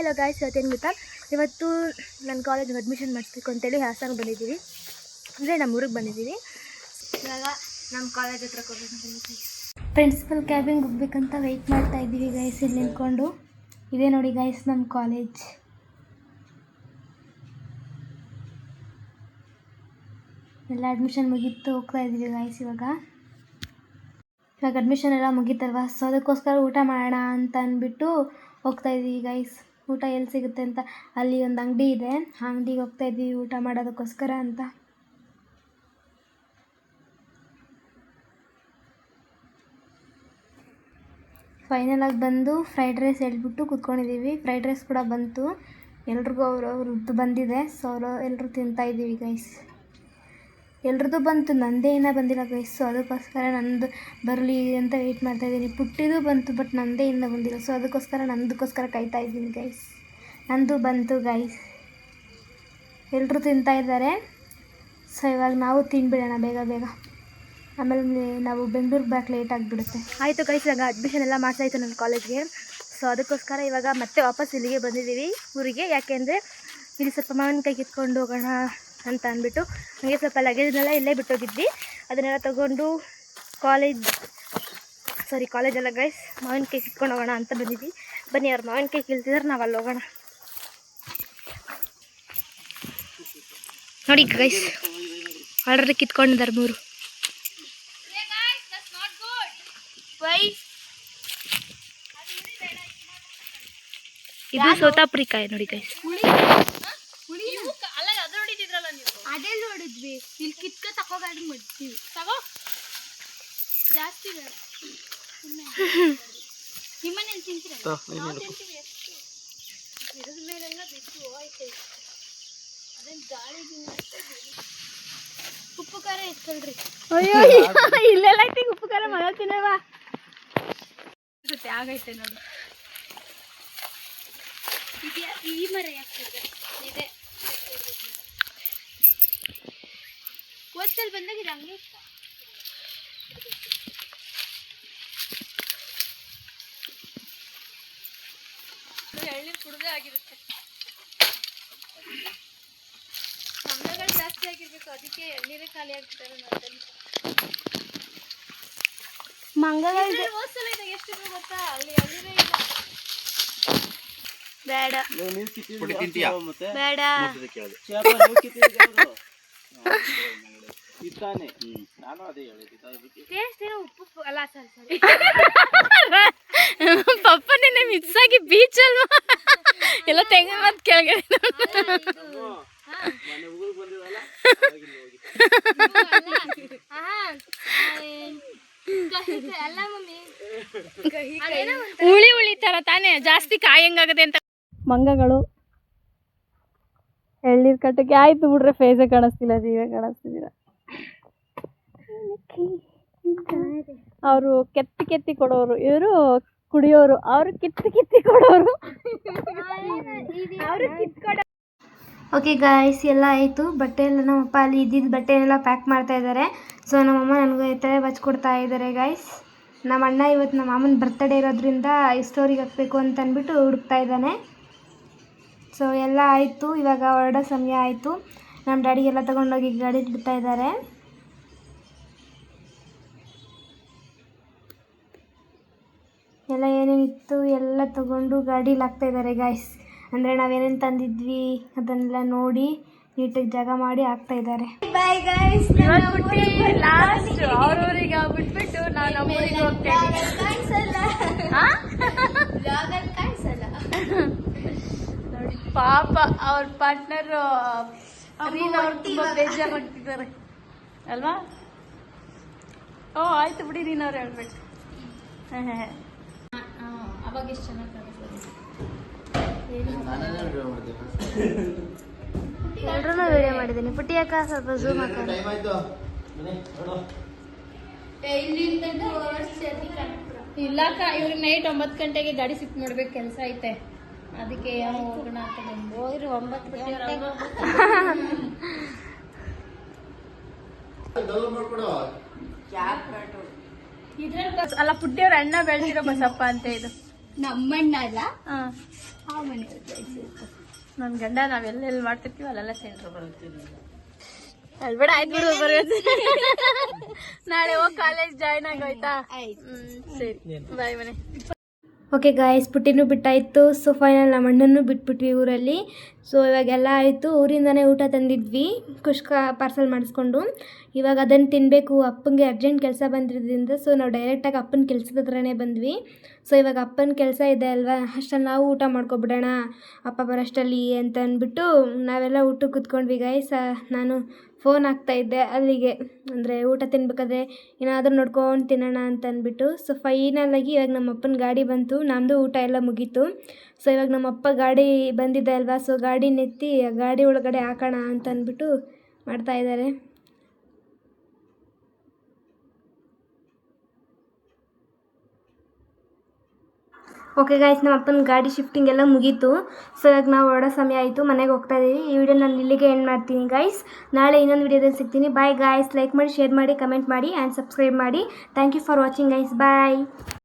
Hello guys, ಇವತ್ತೇನು ಗೊತ್ತಾ, ಇವತ್ತು ನನ್ನ ಕಾಲೇಜಿಗೆ ಅಡ್ಮಿಷನ್ ಮಾಡಿಸ್ಬೇಕು ಅಂತೇಳಿ ಹಾಸನ ಬಂದಿದ್ದೀವಿ. ಅಂದರೆ ನಮ್ಮ ಊರಿಗೆ ಬಂದಿದ್ದೀವಿ. ಇವಾಗ ನಮ್ಮ ಕಾಲೇಜ್ ಹತ್ರ ಬಂದಿದ್ದೀವಿ. ಪ್ರಿನ್ಸಿಪಲ್ ಕ್ಯಾಬಿನ್ಗೆ ಹೋಗ್ಬೇಕಂತ ವೆಯ್ಟ್ ಮಾಡ್ತಾ ಇದ್ದೀವಿ ಗೈಸ್. ಇಲ್ಲಿ ನಿಂತ್ಕೊಂಡು ಇದೇ ನೋಡಿ ಗೈಸ್ ನಮ್ಮ ಕಾಲೇಜ್. ಎಲ್ಲ ಅಡ್ಮಿಷನ್ ಮುಗೀತು, ಹೋಗ್ತಾ ಇದ್ದೀವಿ ಗೈಸ್. ಇವಾಗ ಅಡ್ಮಿಷನ್ ಎಲ್ಲ ಮುಗೀತಲ್ವ, ಸೊ ಅದಕ್ಕೋಸ್ಕರ ಊಟ ಮಾಡೋಣ ಅಂತ ಅಂದ್ಬಿಟ್ಟು ಹೋಗ್ತಾ ಇದ್ದೀವಿ ಗೈಸ್. ಊಟ ಎಲ್ಲಿ ಸಿಗುತ್ತೆ ಅಂತ ಅಲ್ಲಿ ಒಂದು ಅಂಗಡಿ ಇದೆ, ಆ ಅಂಗಡಿಗೆ ಹೋಗ್ತಾ ಇದ್ದೀವಿ ಊಟ ಮಾಡೋದಕ್ಕೋಸ್ಕರ ಅಂತ. ಫೈನಲಾಗಿ ಬಂದು ಫ್ರೈಡ್ ರೈಸ್ ಹೇಳ್ಬಿಟ್ಟು ಕೂತ್ಕೊಂಡಿದ್ದೀವಿ. ಫ್ರೈಡ್ ರೈಸ್ ಕೂಡ ಬಂತು, ಎಲ್ರಿಗೂ ಅವ್ರದ್ದು ಬಂದಿದೆ. ಸೊ ಎಲ್ಲರೂ ತಿಂತಾಯಿದ್ದೀವಿ ಗೈಸ್. ಎಲ್ರದ್ದು ಬಂತು, ನಂದೇ ಇನ್ನೂ ಬಂದಿಲ್ಲ ಗೈಸ್. ಸೊ ಅದಕ್ಕೋಸ್ಕರ ನಂದು ಬರಲಿ ಅಂತ ವೆಯ್ಟ್ ಮಾಡ್ತಾಯಿದ್ದೀನಿ. ಪುಟ್ಟಿದು ಬಂತು, ಬಟ್ ನಂದೇ ಇನ್ನೂ ಬಂದಿಲ್ಲ. ಸೊ ಅದಕ್ಕೋಸ್ಕರ ನಂದಕ್ಕೋಸ್ಕರ ಕಾಯ್ತಾ ಇದ್ದೀನಿ ಗೈಸ್. ನಂದು ಬಂತು ಗೈಸ್, ಎಲ್ಲರೂ ತಿಂತಾಯಿದ್ದಾರೆ. ಸೊ ಇವಾಗ ನಾವು ತಿಂದ್ಬಿಡೋಣ ಬೇಗ ಬೇಗ, ಆಮೇಲೆ ನಾವು ಬೆಂಗಳೂರಿಗೆ ಬರೋಕ್ಕೆ ಲೇಟ್ ಆಗಿಬಿಡುತ್ತೆ. ಆಯಿತು ಗೈಸ್, ಇವಾಗ ಅಡ್ಮಿಷನ್ ಎಲ್ಲ ಮಾಡ್ತಾಯಿತ್ತು ನನ್ನ ಕಾಲೇಜ್ಗೆ. ಸೊ ಅದಕ್ಕೋಸ್ಕರ ಇವಾಗ ಮತ್ತೆ ವಾಪಸ್ ಇಲ್ಲಿಗೆ ಬಂದಿದ್ದೀವಿ ಊರಿಗೆ. ಯಾಕೆಂದರೆ ಇಲ್ಲಿ ಸ್ವಲ್ಪ ಮಾವಿನಕಾಯಿ ಕಿತ್ಕೊಂಡು ಹೋಗೋಣ ಅಂತ ಅಂದ್ಬಿಟ್ಟು ನನಗೆ ಸ್ವಲ್ಪ ಲಗೇಜ್ನೆಲ್ಲ ಇಲ್ಲೇ ಬಿಟ್ಟೋಗಿದ್ವಿ. ಅದನ್ನೆಲ್ಲ ತೊಗೊಂಡು ಕಾಲೇಜೆಲ್ಲ ಗೈಸ್ ಮಾವಿನಕಾಯಿ ಕಿತ್ಕೊಂಡು ಹೋಗೋಣ ಅಂತ ಬಂದಿದ್ವಿ. ಬನ್ನಿ, ಅವ್ರು ಮಾವಿನಕಾಯಿ ಕೀಳ್ತಿದ್ರೆ ನಾವು ಅಲ್ಲಿ ಹೋಗೋಣ. ನೋಡಿ ಗೈಸ್, ಆಲ್ರೆಡಿ ಕಿತ್ಕೊಂಡಿದ್ದಾರೆ 3. ಇದು ಸೋತಾಪುರಿ ಕಾಯಿ ನೋಡಿ ಗೈಸ್. ಅದೇ ನೋಡಿದ್ವಿ, ಇಲ್ಲಿ ಕಿತ್ಕ ತಗೋಗಾಡಿ ಮಾಡ್ತೀವಿ. ತಗೋ, ಜಾಸ್ತಿ ಬೇಡ. ನಿಮ್ಮನೇನು ತಿಂತೀರ? ನಾವು ತಿಂತೀವಿ. ಗಿಡದ ಮೇಲೆಲ್ಲ ಬಿಟ್ಟು ಹೋಯ್ತು. ಅದೇನು ಗಾಳಿ ಉಪ್ಪು ಖಾರ ಇತ್ತಲ್ರಿ. ಅಯ್ಯೋ ಇಲ್ಲೆಲ್ಲ ಐತಿ ಉಪ್ಪು ಖಾರ ಮಗ ತಿನ್ನವ ಆಗೈತೆ ನೋಡಿ. ಈ ಮರ ಯಾಕೆ ಇದೆ ಓದ್ಸಲ್ ಬಂದಾಗ ಇದು ಹಂಗೆ ಇಷ್ಟ. ಎಳ್ನೀರು ಕುಡ್ದೇ ಆಗಿರುತ್ತೆ. ಮಂಗಗಳು ಜಾಸ್ತಿ ಆಗಿರ್ಬೇಕು, ಅದಕ್ಕೆ ಎಳ್ನೀರೇ ಖಾಲಿ ಆಗ್ಬಿಟ್ಟಾರೆ. ಮಂಗಗಳು ಓದ್ಸಲ ಇದಾಗ ಎಷ್ಟು ಗೊತ್ತಾ, ಅಲ್ಲಿ ಎಳ್ನೀರೇ ಇಲ್ಲ. ಬೇಡ ಬೇಡ, ಉಪ್ಪು ಅಲ್ಲ. ಸರಿ ಪಪ್ಪ ನಿನ್ನೆ ಮಿಕ್ಸ್ ಆಗಿ ಬೀಚ್ ಅಲ್ವಾ ಎಲ್ಲ ತೆಂಗಿನ ಮತ್ ಕೆಳಗಡೆ. ಹುಳಿ ಹುಳಿ ತರ ತಾನೇ, ಜಾಸ್ತಿ ಕಾಯಿ ಹೆಂಗಾಗದೆ ಅಂತ. ಮಂಗಗಳು ಎಳ್ನೀರು ಕಟ್ಟಕ್ಕೆ ಆಯ್ತು ಬಿಡ್ರೆ, ಫೇಸೇ ಕಾಣಿಸ್ತಿಲ್ಲ, ಜೀವೇ ಕಾಣಿಸ್ತಿದ್ದೀರ. ಅವರು ಕೆತ್ತಿ ಕೊಡೋರು, ಇವರು ಕುಡಿಯೋರು. ಅವರು ಕಿತ್ತಿ ಕೊಡೋರು. ಓಕೆ ಗಾಯ್ಸ್, ಎಲ್ಲ ಆಯಿತು. ಬಟ್ಟೆ ಎಲ್ಲ ನಮ್ಮಪ್ಪ ಅಲ್ಲಿ ಇದ್ದಿದ್ದು ಬಟ್ಟೆನೆಲ್ಲ ಪ್ಯಾಕ್ ಮಾಡ್ತಾ ಇದ್ದಾರೆ. ಸೊ ನಮ್ಮಮ್ಮ ನನಗೆ ತಲೆ ಬಚ್ಕೊಡ್ತಾ ಇದ್ದಾರೆ ಗಾಯ್ಸ್. ನಮ್ಮ ಅಣ್ಣ ಇವತ್ತು ನಮ್ಮ ಮಾಮನ ಬರ್ತಡೇ ಇರೋದ್ರಿಂದ ಸ್ಟೋರಿಗೆ ಹಾಕಬೇಕು ಅಂತ ಅಂದ್ಬಿಟ್ಟು ಹುಡುಕ್ತಾ ಇದ್ದಾನೆ. ಸೊ ಎಲ್ಲ ಆಯಿತು, ಇವಾಗ ಹೊರಡೋ ಸಮಯ ಆಯಿತು. ನಮ್ಮ ಡ್ಯಾಡಿಗೆಲ್ಲ ತೊಗೊಂಡೋಗಿ ಗಾಡಿ ಬಿಡ್ತಾ ಇದ್ದಾರೆ. ಎಲ್ಲ ಏನೇನಿತ್ತು ಎಲ್ಲ ತೊಗೊಂಡು ಗಾಡೀಲಿ ಹಾಕ್ತಾ ಇದ್ದಾರೆ ಗಾಯ್ಸ್. ಅಂದರೆ ನಾವೇನೇನು ತಂದಿದ್ವಿ ಅದನ್ನೆಲ್ಲ ನೋಡಿ ನೀಟಾಗಿ ಜಾಗ ಮಾಡಿ ಹಾಕ್ತಾ ಇದ್ದಾರೆ. ಬಾಯ್ ಗಾಯ್ಸ್, ಲಾಸ್ಟ್ ಅವ್ರವ್ರಿಗೆ ಬಿಟ್ಬಿಟ್ಟು ನಾವು ನಮ್ಮೂರಿಗೆ ಹೋಗ್ತಾ ನೋಡಿ. ಪಾಪ ಅವ್ರ ಪಾರ್ಟ್ನರ್ ರೀನಾ ಅವ್ರು ತುಂಬ ಬೇಜಾರು ಮಾಡ್ತಿದ್ದಾರೆ ಅಲ್ವಾ? ಓ ಆಯ್ತು ಬಿಡಿ, ರೀನಾ ಅವ್ರು ಹೇಳ್ಬೇಕು. ಅವಾಗ ಎಷ್ಟು ಚೆನ್ನಾಗಿ ಎಲ್ಲರೂ ವಿಡಿಯೋ ಮಾಡಿದ್ದೀನಿ. ಪುಟ್ಟಿ ಅಕ್ಕ ಸ್ವಲ್ಪ ಝೂಮ್ ಹಾಕೋಣ. ಇಲ್ಲಕ್ಕ, ಇವ್ರಿಗೆ ನೈಟ್ 9 ಗಂಟೆಗೆ ಗಾಡಿ ಶಿಫ್ಟ್ ಮಾಡ್ಬೇಕು, ಕೆಲಸ ಐತೆ, ಅದಕ್ಕೆ ಯಾವ ಹೋಗೋಣ ಅಂತ ಬಂದು. ಹೋಗ್ರಿ 9 ಗಂಟೆಗೆ. ಇದ್ರಲ್ಲಿ ಅಲ್ಲ, ಪುಟ್ಟಿಯವ್ರ ಅಣ್ಣ ಬೆಳೆದಿರೋ ಬಸಪ್ಪ ಅಂತ ಇದು. ನಮ್ಮಣ್ಣ ಅಲ್ಲ ಹಾಂ ಆ ಮನೆ ನನ್ನ ಗಂಡ ನಾವೆಲ್ಲೆಲ್ಲಿ ಮಾಡ್ತಿರ್ತೀವಿ ಅಲ್ಲೆಲ್ಲ ಸೆಂಟ್ರ್ ಬರ್ತೀವಿ ಅಲ್ಬೇಡ ಆಯ್ತು ಬಿಡು ಬರೋದು ನಾಳೆ ಹೋಗಿ ಕಾಲೇಜ್ ಜಾಯ್ನ್ ಆಗೋಯ್ತಾ ಸರಿ ಬಾಯ್ ಮನೆ ಓಕೆ ಗಾಯ್ಸ್ ಪುಟ್ಟಿನೂ ಬಿಟ್ಟಾಯಿತು ಸೊ ಫೈನಲ್ ನಮ್ಮ ಅಣ್ಣನೂ ಬಿಟ್ಬಿಟ್ವಿ ಊರಲ್ಲಿ ಸೊ ಇವಾಗೆಲ್ಲ ಆಯಿತು ಊರಿಂದನೇ ಊಟ ತಂದಿದ್ವಿ ಕುಷ್ಕ ಪಾರ್ಸಲ್ ಮಾಡಿಸ್ಕೊಂಡು ಇವಾಗ ಅದನ್ನು ತಿನ್ನಬೇಕು ಅಪ್ಪನಿಗೆ ಅರ್ಜೆಂಟ್ ಕೆಲಸ ಬಂದಿರೋದ್ರಿಂದ ಸೊ ನಾವು ಡೈರೆಕ್ಟಾಗಿ ಅಪ್ಪನ ಕೆಲಸದ ಹತ್ರನೇ ಬಂದ್ವಿ ಸೊ ಇವಾಗ ಅಪ್ಪನ ಕೆಲಸ ಇದೆ ಅಲ್ವಾ ಅಷ್ಟಲ್ಲಿ ನಾವು ಊಟ ಮಾಡ್ಕೊಬಿಡೋಣ ಅಪ್ಪ ಬರೋಷ್ಟಲ್ಲಿ ಅಂತ ಅಂದ್ಬಿಟ್ಟು ನಾವೆಲ್ಲ ಊಟಕ್ಕೆ ಕೂತ್ಕೊಂಡ್ವಿ ಗಾಯ್ಸ್ ನಾನು ಫೋನ್ ಹಾಕ್ತಾಯಿದ್ದೆ ಅಲ್ಲಿಗೆ ಅಂದರೆ ಊಟ ತಿನ್ಬೇಕಾದ್ರೆ ಏನಾದರೂ ನೋಡ್ಕೊಂಡು ತಿನ್ನೋಣ ಅಂತ ಅಂದ್ಬಿಟ್ಟು ಸೊ ಫೈನಲಾಗಿ ಇವಾಗ ನಮ್ಮ ಅಪ್ಪನ ಗಾಡಿ ಬಂತು ನಮ್ಮದು ಊಟ ಎಲ್ಲ ಮುಗೀತು ಸೊ ಇವಾಗ ನಮ್ಮ ಅಪ್ಪ ಗಾಡಿ ಬಂದಿದೆ ಅಲ್ವಾ ಸೊ ಗಾಡಿ ನೆತ್ತಿ ಗಾಡಿ ಒಳಗಡೆ ಹಾಕೋಣ ಅಂತ ಅಂದ್ಬಿಟ್ಟು ಮಾಡ್ತಾಯಿದ್ದಾರೆ ಓಕೆ ಗಾಯ್ಸ್ ನಮ್ಮ ಅಪ್ಪನ ಗಾಡಿ ಶಿಫ್ಟಿಂಗ್ ಎಲ್ಲ ಮುಗೀತು ಸೊ ಇವಾಗ ನಾವು ಹೊರಡೋ ಸಮಯ ಆಯಿತು ಮನೆಗೆ ಹೋಗ್ತಾ ಇದ್ದೀವಿ ಈ ವಿಡಿಯೋ ನಾನು ಇಲ್ಲಿಗೆ ಎಂಡ್ ಮಾಡ್ತೀನಿ ಗಾಯ್ಸ್ ನಾಳೆ ಇನ್ನೊಂದು ವಿಡಿಯೋದಲ್ಲಿ ಸಿಗ್ತೀನಿ ಬಾಯ್ ಗಾಯ್ಸ್ ಲೈಕ್ ಮಾಡಿ ಶೇರ್ ಮಾಡಿ ಕಮೆಂಟ್ ಮಾಡಿ ಆ್ಯಂಡ್ ಸಬ್ಸ್ಕ್ರೈಬ್ ಮಾಡಿ thank you for watching guys bye